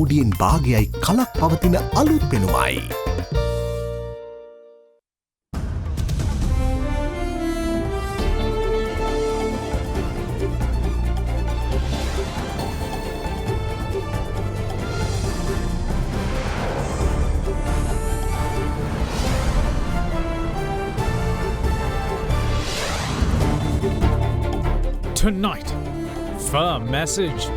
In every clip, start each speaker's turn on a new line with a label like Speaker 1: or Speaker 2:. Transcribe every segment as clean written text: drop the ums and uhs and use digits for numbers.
Speaker 1: කෝඩියෙන් භාගයයි කලක් පවතින අලුත් පෙනුමයි.
Speaker 2: Tonight, firm message.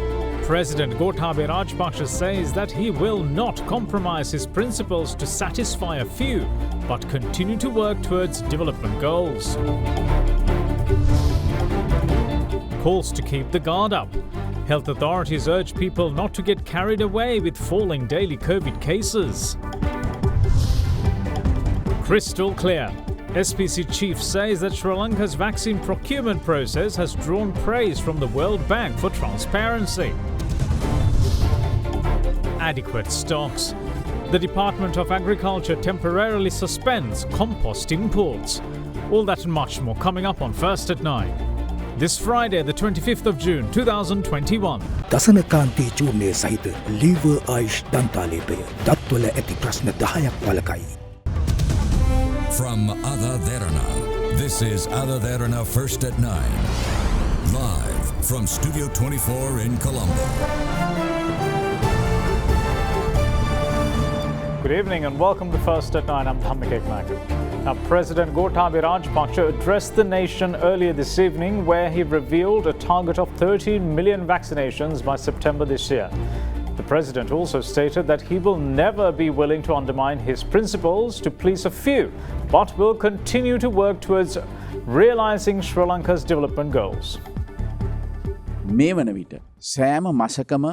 Speaker 2: President Gotabaya Rajapaksa says that he will not compromise his principles to satisfy a few, but continue to work towards development goals. Calls to keep the guard up. Health authorities urge people not to get carried away with falling daily COVID cases. Crystal clear. SPC chief says that Sri Lanka's vaccine procurement process has drawn praise from the World Bank for transparency. Adequate stocks. The Department of Agriculture temporarily suspends compost imports. All that and much more coming up on First at 9. This Friday, the 25th of June, 2021.
Speaker 3: දසනකාන්තී චූර්ණය සහිත lever ආයුෂ් දන්තාලේපය දත්වල ඇති ප්‍රශ්න 10ක් වලකයි.
Speaker 4: From AdaDerana, this is AdaDerana First at 9. Live from Studio 24 in Colombo.
Speaker 2: Good evening and welcome to First at 9. I'm Dhammik Eknagar. Now, President Gotabaya Rajapaksa addressed the nation earlier this evening where he revealed a target of 13 million vaccinations by September this year. The president also stated that he will never be willing to undermine his principles to please a few, but will continue to work towards realizing Sri Lanka's development goals.
Speaker 5: මේ වන විට සෑම මසකම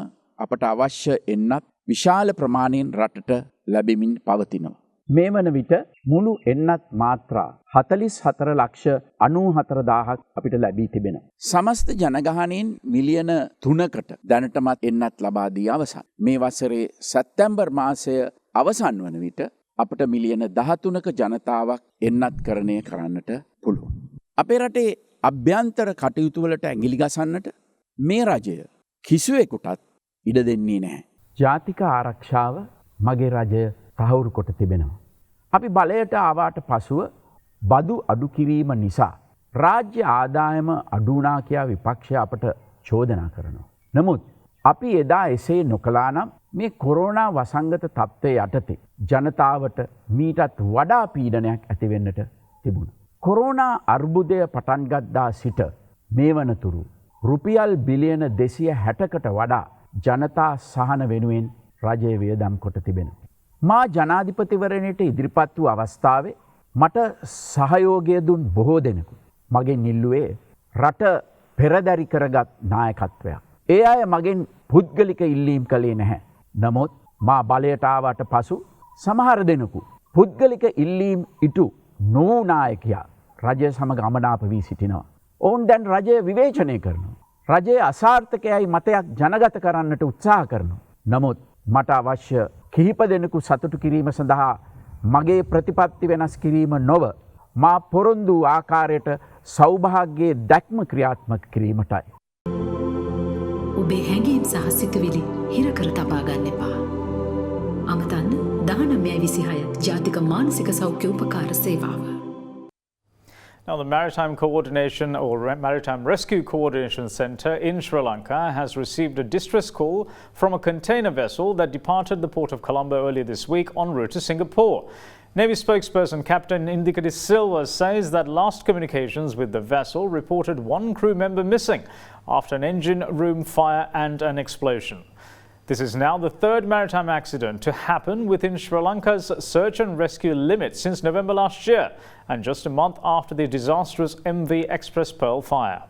Speaker 5: අපට අවශ්‍ය එන්නත් විශාල ප්‍රමාණයෙන් රටට ලැබෙමින් පවතිනවා. මේ වන විට මුළු එන්නත් මාත්‍රා 44,94,000ක් අපිට ලැබී තිබෙනවා. සමස්ත ජනගහනයෙන් මිලියන 3කට දැනටමත් එන්නත් ලබා දී අවසන්. මේ වසරේ සැප්තැම්බර් මාසය අවසන් වන විට අපට මිලියන 13ක ජනතාවක් එන්නත්කරණය කරන්නට පුළුවන්. අපේ රටේ අභ්‍යන්තර කටයුතු වලට ඇඟිලි ගසන්නට මේ රජය කිසිවෙකුටත් ඉඩ දෙන්නේ නැහැ. ජාතික ආරක්ෂාව මගේ රජය තහවුරු කොට තිබෙනවා. අපි බලයට ආවාට පසුව බදු අඩු කිරීම නිසා රාජ්‍ය ආදායම අඩු වුණා කියා විපක්ෂය අපට චෝදනා කරනවා. නමුත් අපි එදා එසේ නොකළා නම් මේ කොරෝනා වසංගත තත්ත්වයේ යටතේ ජනතාවට මීටත් වඩා පීඩනයක් ඇති වෙන්නට තිබුණා. කොරෝනා අර්බුදය පටන් ගත්තා සිට මේ වනතුරු රුපියල් බිලියන 260කට වඩා ජනතා සහන වෙනුවෙන් රජය වියදම් කොට තිබෙනවා. මා ජනාධිපතිවරණයට ඉදිරිපත් වූ අවස්ථාවේ මට සහයෝගය දුන් බොහෝ දෙනෙකු මගෙන් ඉල්ලුවේ රට පෙරදරි කරගත් නායකත්වයක්. ඒ අය මගෙන් පුද්ගලික ඉල්ලීම් කළේ නැහැ. නමුත් මා බලයට ආවට පසු සමහර දෙනෙකු පුද්ගලික ඉල්ලීම් ඉටු නොවූ නායකයා රජය සමග අමනාප වී සිටිනවා. ඔවුන් දැන් රජය විවේචනය කරනවා. රජයේ අසාර්ථකයයි මතයක් ජනගත කරන්නට උත්සාහ කරනවා. නමුත් මට අවශ්‍ය කිහිප දෙනෙකු සතුටු කිරීම සඳහා මගේ ප්‍රතිපත්ති වෙනස් කිරීම නොව මා පොරොන්දු ආකාරයට සෞභාග්‍යයේ දැක්ම ක්‍රියාත්මක කිරීමටයි.
Speaker 6: ඔබේ හැඟීම් සහ සිතුවිලි හිර කර තබා ගන්න එපා. අමතන්න 1926 ජාතික මානසික සෞඛ්‍ය උපකාර සේවාව.
Speaker 2: Now, the Maritime Coordination or Maritime Rescue Coordination Centre in Sri Lanka has received a distress call from a container vessel that departed the port of Colombo earlier this week en route to Singapore. Navy spokesperson Captain Indika De Silva says that last communications with the vessel reported one crew member missing after an engine room fire and an explosion. This is now the third maritime accident to happen within Sri Lanka's search and rescue limit since November last year, and just a month after the disastrous MV Express Pearl fire.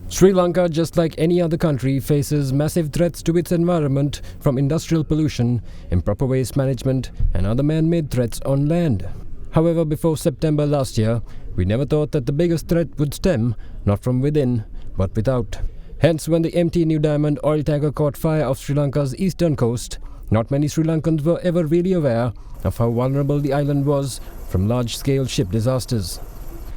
Speaker 7: Sri Lanka, just like any other country, faces massive threats to its environment from industrial pollution, improper waste management and other man-made threats on land. However, before September last year, we never thought that the biggest threat would stem not from within, but without. Hence, when the empty New Diamond oil tanker caught fire off Sri Lanka's eastern coast, not many Sri Lankans were ever really aware of how vulnerable the island was from large-scale ship disasters.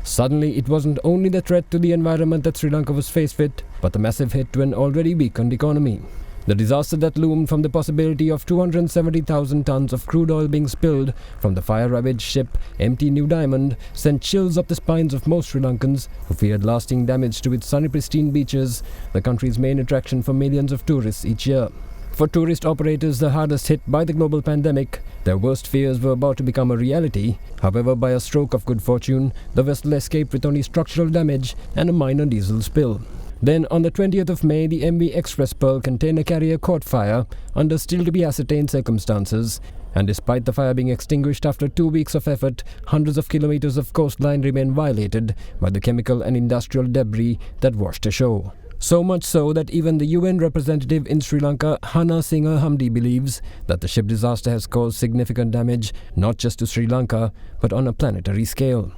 Speaker 7: Suddenly, it wasn't only the threat to the environment that Sri Lanka was faced with, but the massive hit to an already weakened economy. The disaster that loomed from the possibility of 270,000 tons of crude oil being spilled from the fire-ravaged ship MT New Diamond sent chills up the spines of most Sri Lankans who feared lasting damage to its sunny pristine beaches, the country's main attraction for millions of tourists each year. For tourist operators the hardest hit by the global pandemic, their worst fears were about to become a reality. However, by a stroke of good fortune, the vessel escaped with only structural damage and a minor diesel spill. Then, on the 20th of May, the MV Express Pearl container carrier caught fire under still to be ascertained circumstances. And despite the fire being extinguished after 2 weeks of effort, hundreds of kilometers of coastline remain violated by the chemical and industrial debris that washed ashore. So much so that even the UN representative in Sri Lanka, Hana Singha Hamdi, believes that the ship disaster has caused significant damage not just to Sri Lanka, but on a planetary scale.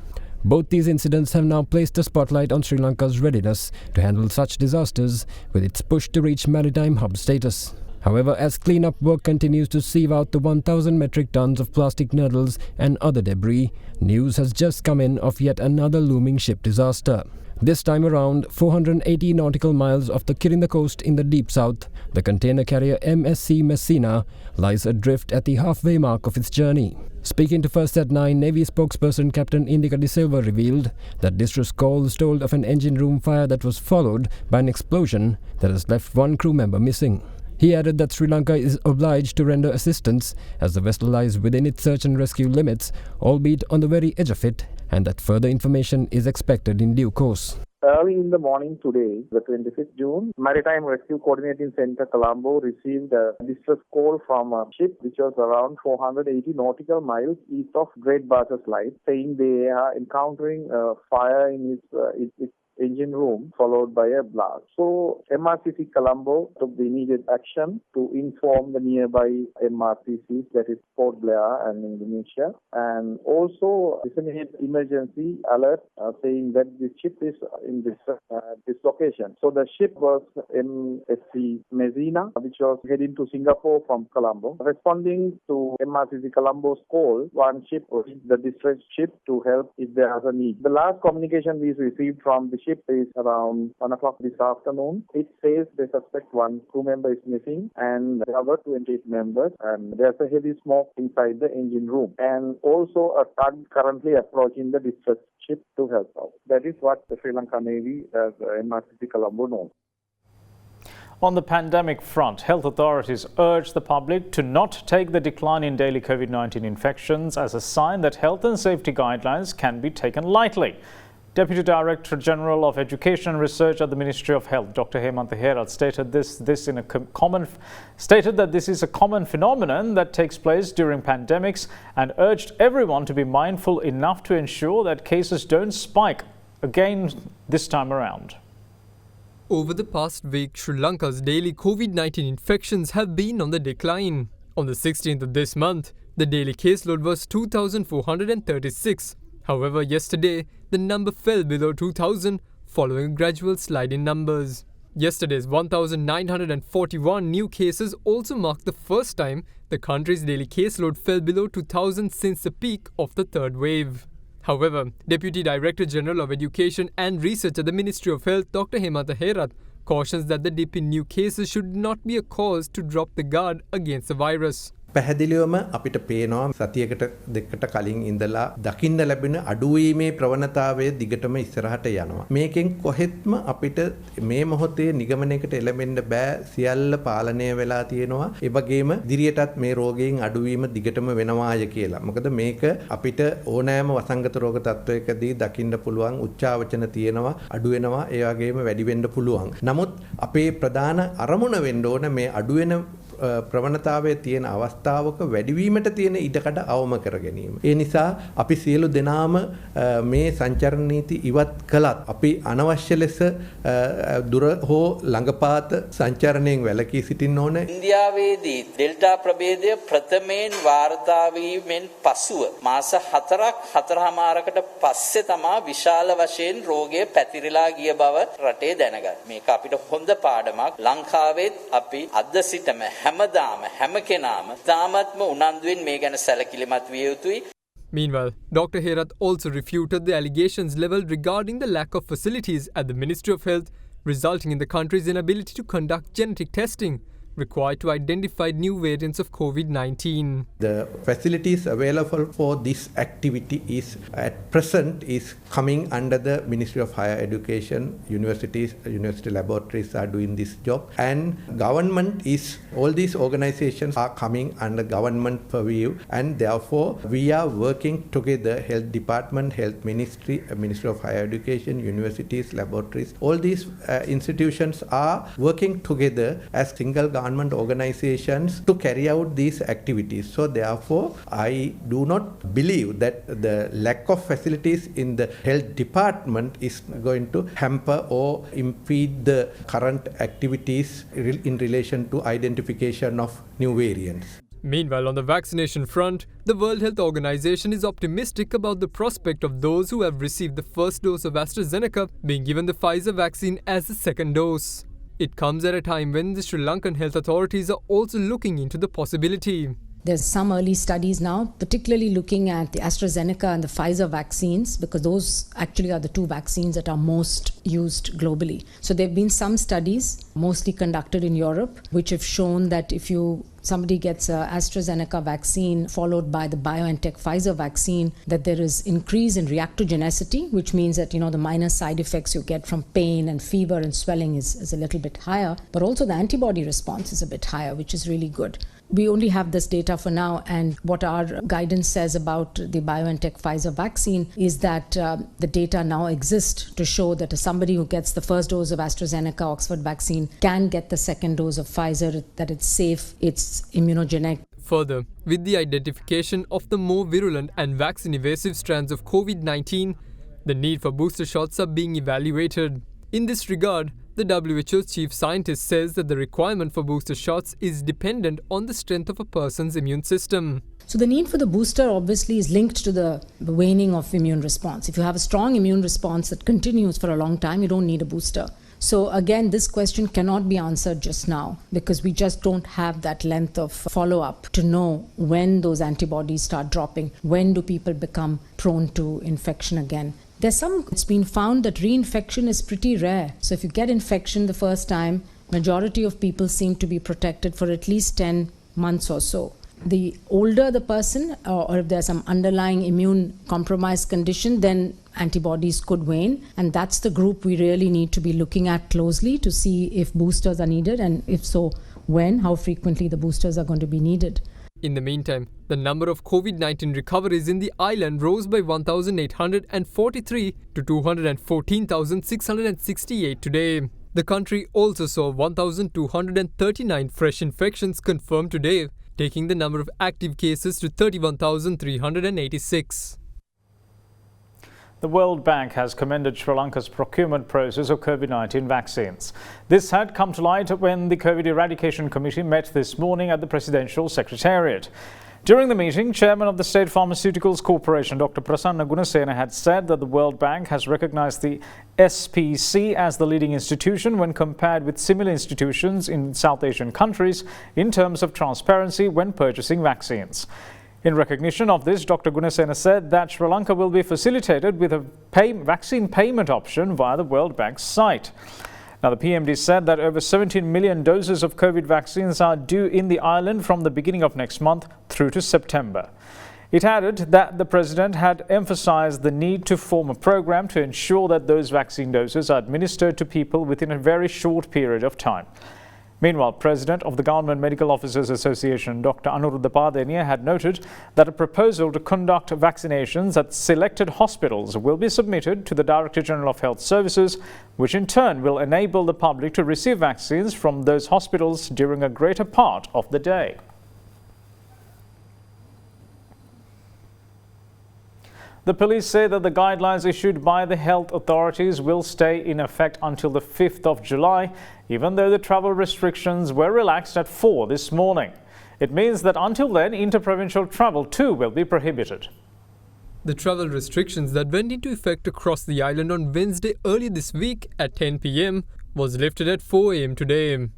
Speaker 7: Both these incidents have now placed the spotlight on Sri Lanka's readiness to handle such disasters with its push to reach maritime hub status. However, as cleanup work continues to sieve out the 1,000 metric tons of plastic nurdles and other debris, news has just come in of yet another looming ship disaster. This time around, 480 nautical miles off the Kirinda coast in the deep south, the container carrier MSC Messina lies adrift at the halfway mark of its journey. Speaking to First at 9, Navy spokesperson Captain Indica De Silva revealed that distress calls told of an engine room fire that was followed by an explosion that has left one crew member missing. He added that Sri Lanka is obliged to render assistance as the vessel lies within its search and rescue limits, albeit on the very edge of it, and that further information is expected in due course.
Speaker 8: Early in the morning today, the 25th June, Maritime Rescue Coordinating Center Colombo received a distress call from a ship which was around 480 nautical miles east of Great Barters Light, saying they are encountering a fire in its engine room followed by a blast. So MRCC Colombo took the immediate action to inform the nearby MRCCs, that is Port Blair and Indonesia, and also disseminate emergency alert saying that the ship is in this location. So the ship was MSC Messina, which was heading to Singapore from Colombo. Responding to MRCC Colombo's call, one ship reached the distressed ship to help if there is a need. The last communication we received from the ship is around 1 o'clock this afternoon. It says they suspect one crew member is missing and there are 28 members, and there's a heavy smoke inside the engine room, and also a tug currently approaching the distressed ship to help out. That is what the Sri Lanka Navy as MRCC Colombo knows.
Speaker 2: On the pandemic front, health authorities urge the public to not take the decline in daily COVID-19 infections as a sign that health and safety guidelines can be taken lightly. Deputy Director General of Education and Research at the Ministry of Health, Dr. Hemantha Herath, stated that this is a common phenomenon that takes place during pandemics and urged everyone to be mindful enough to ensure that cases don't spike again this time around.
Speaker 9: Over the past week, Sri Lanka's daily COVID-19 infections have been on the decline. On the 16th of this month, the daily caseload was 2,436. However, yesterday, the number fell below 2,000 following a gradual slide in numbers. Yesterday's 1,941 new cases also marked the first time the country's daily caseload fell below 2,000 since the peak of the third wave. However, Deputy Director General of Education and Research at the Ministry of Health, Dr. Hemantha Herath, cautions that the dip in new cases should not be a cause to drop the guard against the virus.
Speaker 10: පැහැදිලිවම අපිට පේනවා සතියකට දෙකකට කලින් ඉඳලා දකින්න ලැබෙන අඩුවීමේ ප්‍රවණතාවය දිගටම ඉස්සරහට යනවා. මේකෙන් කොහෙත්ම අපිට මේ මොහොතේ නිගමනයකට එළඹෙන්න බෑ සියල්ල පාලනය වෙලා තියෙනවා. ඒ වගේම දිරියටත් මේ රෝගයෙන් අඩුවීම දිගටම වෙනවාය කියලා. මොකද මේක අපිට ඕනෑම වසංගත රෝග තත්වයකදී දකින්න පුළුවන් උච්චාවචන තියෙනවා අඩු වෙනවා ඒ වගේම වැඩි වෙන්න පුළුවන්. නමුත් අපේ ප්‍රධාන අරමුණ වෙන්න ඕන මේ අඩු වෙන ප්‍රවණතාවයේ තියෙන අවස්ථාවක වැඩිවීමට තියෙන ඉඩකඩ අවම කර ගැනීම. ඒ නිසා අපි සියලු දෙනාම මේ සංචරණ නීති ඉවත් කළත් අපි අනවශ්‍ය ලෙස දුර හෝ ළඟපාත සංචරණයෙන් වැළකී සිටින්න ඕන.
Speaker 11: ඉන්දියාවේදී ඩෙල්ටා ප්‍රභේදය ප්‍රථමයෙන් වාර්තා වීමෙන් පසුව මාස 4කට පස්සේ තමයි විශාල වශයෙන් රෝගය පැතිරලා ගිය බව රටේ දැනගන්න. මේක අපිට හොඳ පාඩමක්. ලංකාවෙත් අපි අද සිටම හැම කෙනාම තාමත්ම උනන්දුවෙන් මේ ගැන සැලකිලිමත් විය යුතුයි.
Speaker 9: Meanwhile, Dr. Herath also refuted the allegations levelled regarding the lack of facilities at the Ministry of Health, resulting in the country's inability to conduct genetic testing, required to identify new variants of COVID-19.
Speaker 10: The facilities available for this activity is at present is coming under the Ministry of Higher Education. Universities, university laboratories are doing this job, and government is, all these organizations are coming under government purview, and therefore we are working together, Health Department, Health Ministry, Ministry of Higher Education, universities, laboratories, all these institutions are working together as single government organizations to carry out these activities. So therefore, I do not believe that the lack of facilities in the health department is going to hamper or impede the current activities in relation to identification of new variants.
Speaker 9: Meanwhile, on the vaccination front, the World Health Organization is optimistic about the prospect of those who have received the first dose of AstraZeneca being given the Pfizer vaccine as the second dose. It comes at a time when the Sri Lankan health authorities are also looking into the possibility.
Speaker 12: There's some early studies now, particularly looking at the AstraZeneca and the Pfizer vaccines, because those actually are the two vaccines that are most used globally. So there have been some studies, mostly conducted in Europe, which have shown that if somebody gets a AstraZeneca vaccine followed by the BioNTech Pfizer vaccine, that there is increase in reactogenicity, which means that the minor side effects you get from pain and fever and swelling is a little bit higher, but also the antibody response is a bit higher, which is really good. We only have this data for now, and what our guidance says about the BioNTech Pfizer vaccine is that the data now exist to show that somebody who gets the first dose of AstraZeneca Oxford vaccine can get the second dose of Pfizer, that it's safe, it's immunogenic.
Speaker 9: Further, with the identification of the more virulent and vaccine-evasive strands of COVID-19, the need for booster shots are being evaluated. In this regard, the WHO's chief scientist says that the requirement for booster shots is dependent on the strength of a person's immune system.
Speaker 12: So the need for the booster obviously is linked to the waning of immune response. If you have a strong immune response that continues for a long time, you don't need a booster. So again, this question cannot be answered just now because we just don't have that length of follow-up to know when those antibodies start dropping, when do people become prone to infection again. It's been found that reinfection is pretty rare. So if you get infection the first time, majority of people seem to be protected for at least 10 months or so. The older the person, or if there's some underlying immune compromised condition, then antibodies could wane. And that's the group we really need to be looking at closely to see if boosters are needed, and if so, when, how frequently the boosters are going to be needed.
Speaker 9: In the meantime, the number of COVID-19 recoveries in the island rose by 1,843 to 214,668 today. The country also saw 1,239 fresh infections confirmed today, taking the number of active cases to 31,386.
Speaker 2: The World Bank has commended Sri Lanka's procurement process of COVID-19 vaccines. This had come to light when the COVID Eradication Committee met this morning at the Presidential Secretariat. During the meeting, Chairman of the State Pharmaceuticals Corporation, Dr. Prasanna Gunasena, had said that the World Bank has recognized the SPC as the leading institution when compared with similar institutions in South Asian countries in terms of transparency when purchasing vaccines. In recognition of this, Dr. Gunasena said that Sri Lanka will be facilitated with a vaccine payment option via the World Bank's site. Now, the PMD said that over 17 million doses of COVID vaccines are due in the island from the beginning of next month through to September. It added that the President had emphasized the need to form a program to ensure that those vaccine doses are administered to people within a very short period of time. Meanwhile, President of the Government Medical Officers Association, Dr. Anuruddha Padeniya, had noted that a proposal to conduct vaccinations at selected hospitals will be submitted to the Director General of Health Services, which in turn will enable the public to receive vaccines from those hospitals during a greater part of the day. The police say that the guidelines issued by the health authorities will stay in effect until the 5th of July, even though the travel restrictions were relaxed at 4 this morning. It means that until then, interprovincial travel too will be prohibited.
Speaker 9: The travel restrictions that went into effect across the island on Wednesday early this week at 10 p.m. was lifted at 4 a.m. today.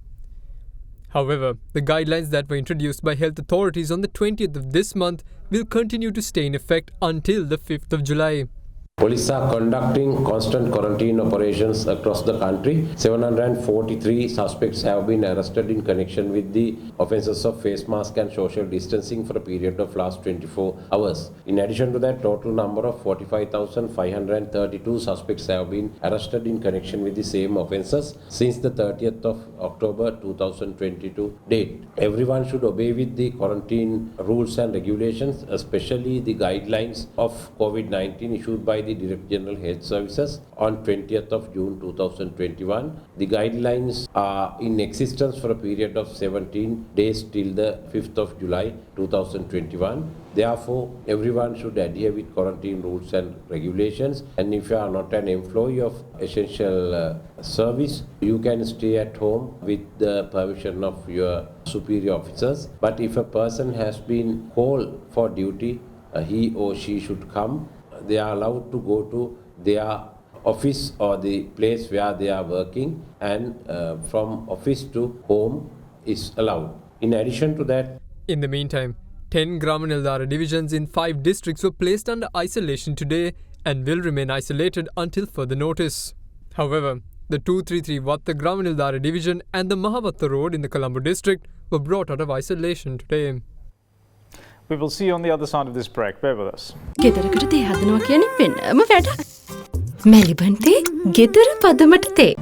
Speaker 9: However, the guidelines that were introduced by health authorities on the 20th of this month will continue to stay in effect until the 5th of July.
Speaker 13: Police are conducting constant quarantine operations across the country. 743 suspects have been arrested in connection with the offences of face mask and social distancing for a period of last 24 hours. In addition to that, total number of 45,532 suspects have been arrested in connection with the same offences since the 30th of October 2022 date. Everyone should obey with the quarantine rules and regulations, especially the guidelines of COVID-19 issued by the Director General Health Services on 20th of June 2021. The guidelines are in existence for a period of 17 days till the 5th of July 2021. Therefore, everyone should adhere with quarantine rules and regulations. And if you are not an employee of essential service, you can stay at home with the permission of your superior officers. But if a person has been called for duty, he or she should come. They are allowed to go to their office or the place where they are working, and from office to home is allowed. In addition to that,
Speaker 9: in the meantime, 10 Gramanildara divisions in 5 districts were placed under isolation today and will remain isolated until further notice. However, the 233 Vatta Gramanildara division and the Mahavatta road in the Colombo district were brought out of isolation today.
Speaker 2: We will see you on the other side of this break. Bear with us.
Speaker 14: ගෙදරකට තේ හදනවා කියන්නේ වෙනම වැඩක්. මැලිබන් තේ ගෙදර පදමට තේ.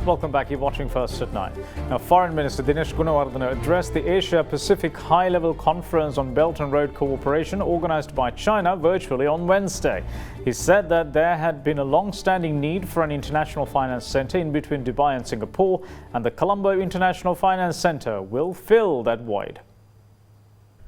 Speaker 2: Welcome back. You're watching First at 9. Now, Foreign Minister Dinesh Gunawardena addressed the Asia-Pacific High-Level Conference on Belt and Road Cooperation organised by China virtually on Wednesday. He said that there had been a long-standing need for an international finance centre in between Dubai and Singapore, and the Colombo International Finance Centre will fill that void.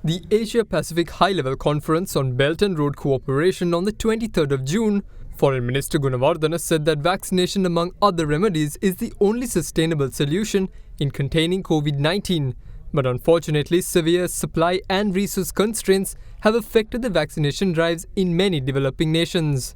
Speaker 9: The Asia-Pacific High-Level Conference on Belt and Road Cooperation on the 23rd of June, Foreign Minister Gunawardena said that vaccination, among other remedies, is the only sustainable solution in containing COVID-19. But unfortunately, severe supply and resource constraints have affected the vaccination drives in many developing nations.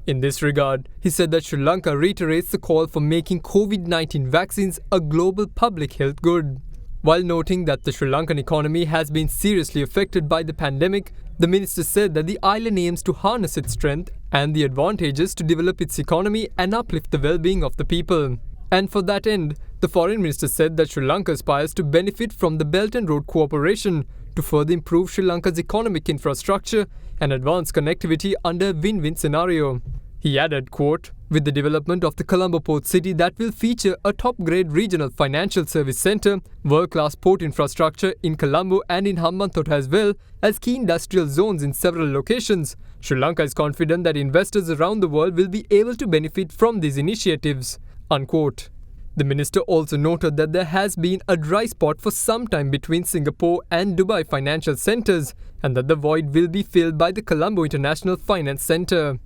Speaker 9: In this regard, he said that Sri Lanka reiterates the call for making COVID-19 vaccines a global public health good. While noting that the Sri Lankan economy has been seriously affected by the pandemic, the minister said that the island aims to harness its strength and the advantages to develop its economy and uplift the well-being of the people. And for that end, the foreign minister said that Sri Lanka aspires to benefit from the Belt and Road Cooperation to further improve Sri Lanka's economic infrastructure and advance connectivity under a win-win scenario. He added, quote, "With the development of the Colombo port city that will feature a top-grade regional financial service centre, world-class port infrastructure in Colombo and in Hambantota as well as key industrial zones in several locations, Sri Lanka is confident that investors around the world will be able to benefit from these initiatives." Unquote. The minister also noted that there has been a dry spot for some time between Singapore and Dubai financial centres and that the void will be filled by the Colombo International Finance Centre.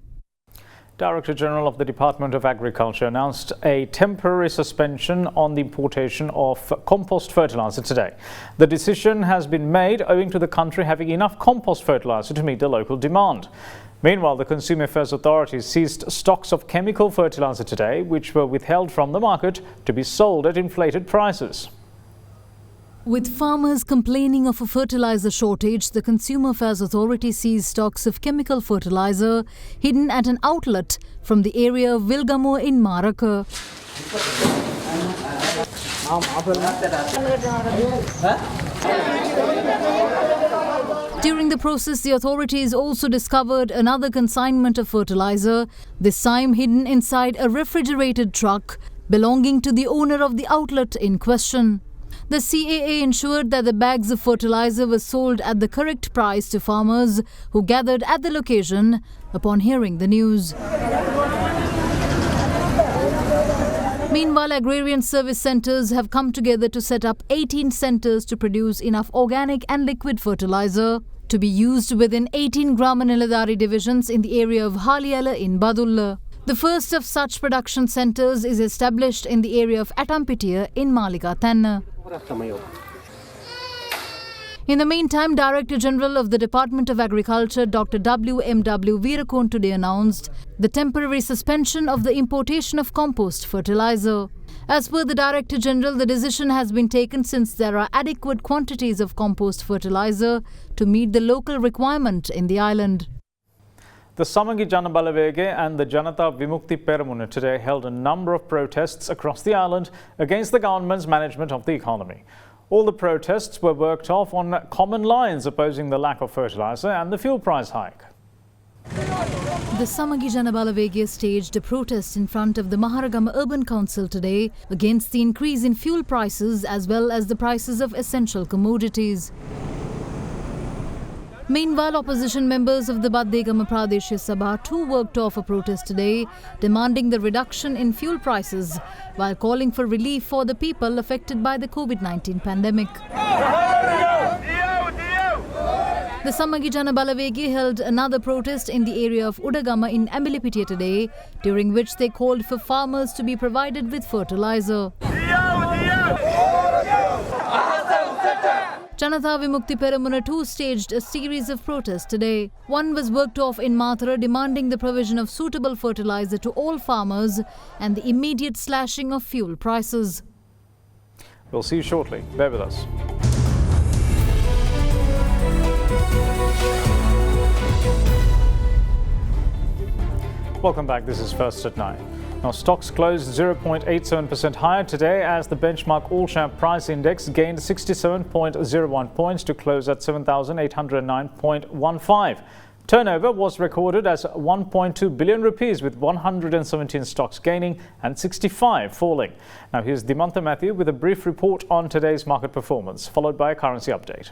Speaker 2: Director General of the Department of Agriculture announced a temporary suspension on the importation of compost fertilizer today. The decision has been made owing to the country having enough compost fertilizer to meet the local demand. Meanwhile, the Consumer Affairs Authority seized stocks of chemical fertilizer today, which were withheld from the market to be sold at inflated prices.
Speaker 15: With farmers complaining of a fertilizer shortage, the Consumer Affairs Authority seized stocks of chemical fertilizer hidden at an outlet from the area of Vilgamo in Maraka. During the process, the authorities also discovered another consignment of fertilizer, this time hidden inside a refrigerated truck belonging to the owner of the outlet in question. The CAA ensured that the bags of fertilizer were sold at the correct price to farmers who gathered at the location upon hearing the news. Meanwhile, agrarian service centres have come together to set up 18 centres to produce enough organic and liquid fertilizer to be used within 18 Gramanilladari divisions in the area of Haliyala in Badulla. The first of such production centres is established in the area of Atampitiya in Malikatanna. In the meantime, Director General of the Department of Agriculture, Dr. W.M.W. Veerakon, today announced the temporary suspension of the importation of compost fertilizer. As per the Director General, the decision has been taken since there are adequate quantities of compost fertilizer to meet the local requirement in the island.
Speaker 2: The Samangi Jana Balavege and the Janata Vimukti Peramuna today held a number of protests across the island against the government's management of the economy. All the protests were worked off on common lines opposing the lack of fertilizer and the fuel price hike.
Speaker 15: The Samangi Jana Balavege staged a protest in front of the Maharagama Urban Council today against the increase in fuel prices as well as the prices of essential commodities. Meanwhile, opposition members of the Baddegama Pradeshya Sabha too worked off a protest today, demanding the reduction in fuel prices while calling for relief for the people affected by the COVID-19 pandemic. The Samangi Jana Balavege held another protest in the area of Udagama in Amilipitiya today, during which they called for farmers to be provided with fertilizer. Janata Vimukti Peramuna too staged a series of protests today. One was worked off in Mathura, demanding the provision of suitable fertilizer to all farmers and the immediate slashing of fuel prices.
Speaker 2: We'll see you shortly. Bear with us. Welcome back. This is First at 9. Now, stocks closed 0.87% higher today as the benchmark all-share price index gained 67.01 points to close at 7,809.15. Turnover was recorded as 1.2 billion rupees with 117 stocks gaining and 65 falling. Now, here's Dimantha Matthew with a brief report on today's market performance, followed by a currency update.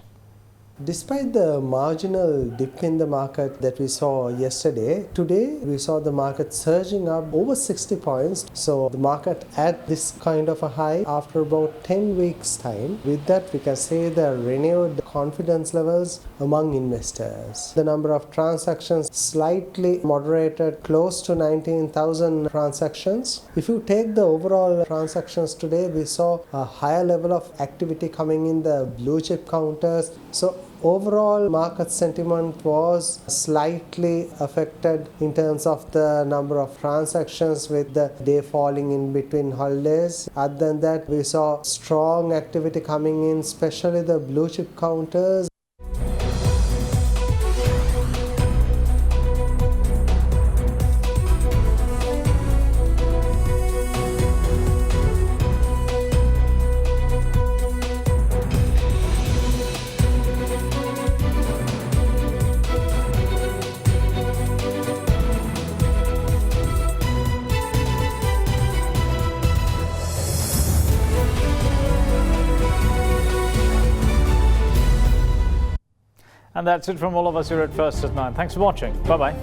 Speaker 16: Despite the marginal dip in the market that we saw yesterday, today we saw the market surging up over 60 points. So the market at this kind of a high after about 10 weeks time. With that, we can say the renewed confidence levels among investors. The number of transactions slightly moderated, close to 19,000 transactions. If you take the overall transactions today, we saw a higher level of activity coming in the blue chip counters. So overall market sentiment was slightly affected in terms of the number of transactions with the day falling in between holidays. Other than that, we saw strong activity coming in, especially the blue chip counters.
Speaker 2: And that's it from all of us here at First at 9. Thanks for watching. Bye-bye.